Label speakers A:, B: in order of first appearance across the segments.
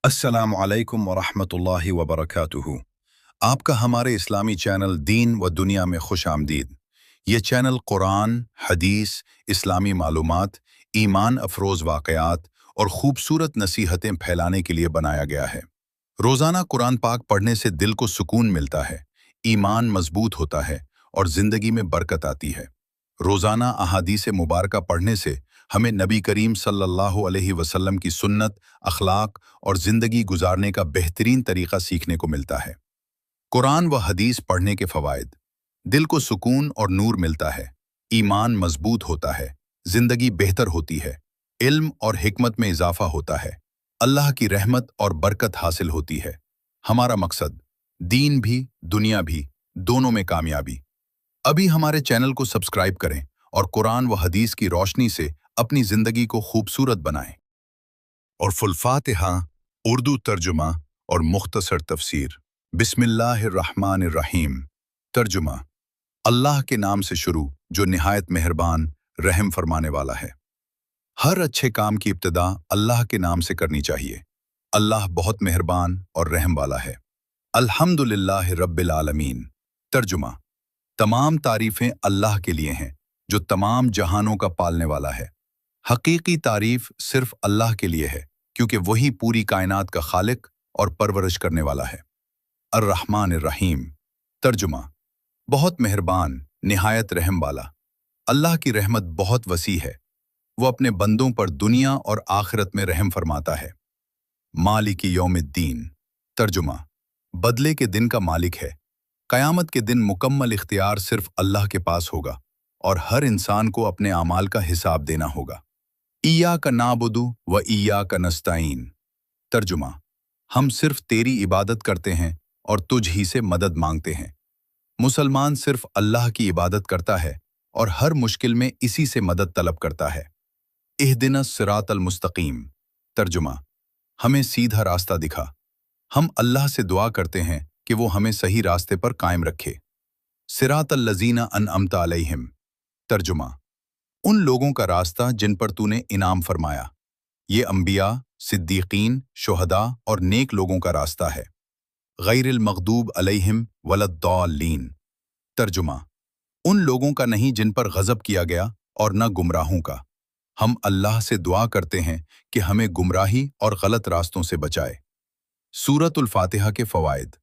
A: السلام علیکم ورحمۃ اللہ وبرکاتہ۔ آپ کا ہمارے اسلامی چینل دین و دنیا میں خوش آمدید۔ یہ چینل قرآن، حدیث، اسلامی معلومات، ایمان افروز واقعات اور خوبصورت نصیحتیں پھیلانے کے لیے بنایا گیا ہے۔ روزانہ قرآن پاک پڑھنے سے دل کو سکون ملتا ہے، ایمان مضبوط ہوتا ہے اور زندگی میں برکت آتی ہے۔ روزانہ احادیث مبارکہ پڑھنے سے ہمیں نبی کریم صلی اللہ علیہ وسلم کی سنت، اخلاق اور زندگی گزارنے کا بہترین طریقہ سیکھنے کو ملتا ہے۔ قرآن و حدیث پڑھنے کے فوائد: دل کو سکون اور نور ملتا ہے، ایمان مضبوط ہوتا ہے، زندگی بہتر ہوتی ہے، علم اور حکمت میں اضافہ ہوتا ہے، اللہ کی رحمت اور برکت حاصل ہوتی ہے۔ ہمارا مقصد دین بھی دنیا بھی دونوں میں کامیابی۔ ابھی ہمارے چینل کو سبسکرائب کریں اور قرآن و حدیث کی روشنی سے اپنی زندگی کو خوبصورت بنائیں۔ اور الفاتحہ اردو ترجمہ اور مختصر تفسیر۔ بسم اللہ الرحمن الرحیم۔ ترجمہ: اللہ کے نام سے شروع جو نہایت مہربان، رحم فرمانے والا ہے۔ ہر اچھے کام کی ابتدا اللہ کے نام سے کرنی چاہیے۔ اللہ بہت مہربان اور رحم والا ہے۔ الحمدللہ رب العالمین۔ ترجمہ: تمام تعریفیں اللہ کے لیے ہیں جو تمام جہانوں کا پالنے والا ہے۔ حقیقی تعریف صرف اللہ کے لیے ہے کیونکہ وہی پوری کائنات کا خالق اور پرورش کرنے والا ہے۔ الرحمن الرحیم۔ ترجمہ: بہت مہربان، نہایت رحم والا۔ اللہ کی رحمت بہت وسیع ہے، وہ اپنے بندوں پر دنیا اور آخرت میں رحم فرماتا ہے۔ مالک یوم الدین۔ ترجمہ: بدلے کے دن کا مالک ہے۔ قیامت کے دن مکمل اختیار صرف اللہ کے پاس ہوگا اور ہر انسان کو اپنے اعمال کا حساب دینا ہوگا۔ ایاک نعبد و ایاک نستعین۔ ترجمہ: ہم صرف تیری عبادت کرتے ہیں اور تجھ ہی سے مدد مانگتے ہیں۔ مسلمان صرف اللہ کی عبادت کرتا ہے اور ہر مشکل میں اسی سے مدد طلب کرتا ہے۔ اہدنا الصراط المستقیم۔ ترجمہ: ہمیں سیدھا راستہ دکھا۔ ہم اللہ سے دعا کرتے ہیں کہ وہ ہمیں صحیح راستے پر قائم رکھے۔ صراط الذین انعمت علیہم۔ ترجمہ: ان لوگوں کا راستہ جن پر تو نے انعام فرمایا۔ یہ انبیاء، صدیقین، شہداء اور نیک لوگوں کا راستہ ہے۔ غیر المغضوب علیہم ولا الضالین۔ ترجمہ: ان لوگوں کا نہیں جن پر غضب کیا گیا اور نہ گمراہوں کا۔ ہم اللہ سے دعا کرتے ہیں کہ ہمیں گمراہی اور غلط راستوں سے بچائے۔ سورۃ الفاتحہ کے فوائد: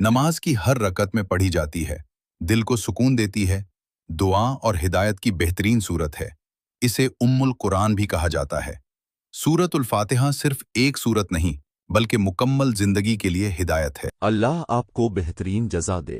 A: نماز کی ہر رکعت میں پڑھی جاتی ہے، دل کو سکون دیتی ہے، دعا اور ہدایت کی بہترین صورت ہے۔ اسے القرآن بھی کہا جاتا ہے۔ سورۃ الفاتحہ صرف ایک صورت نہیں بلکہ مکمل زندگی کے لیے ہدایت ہے۔
B: اللہ آپ کو بہترین جزا دے۔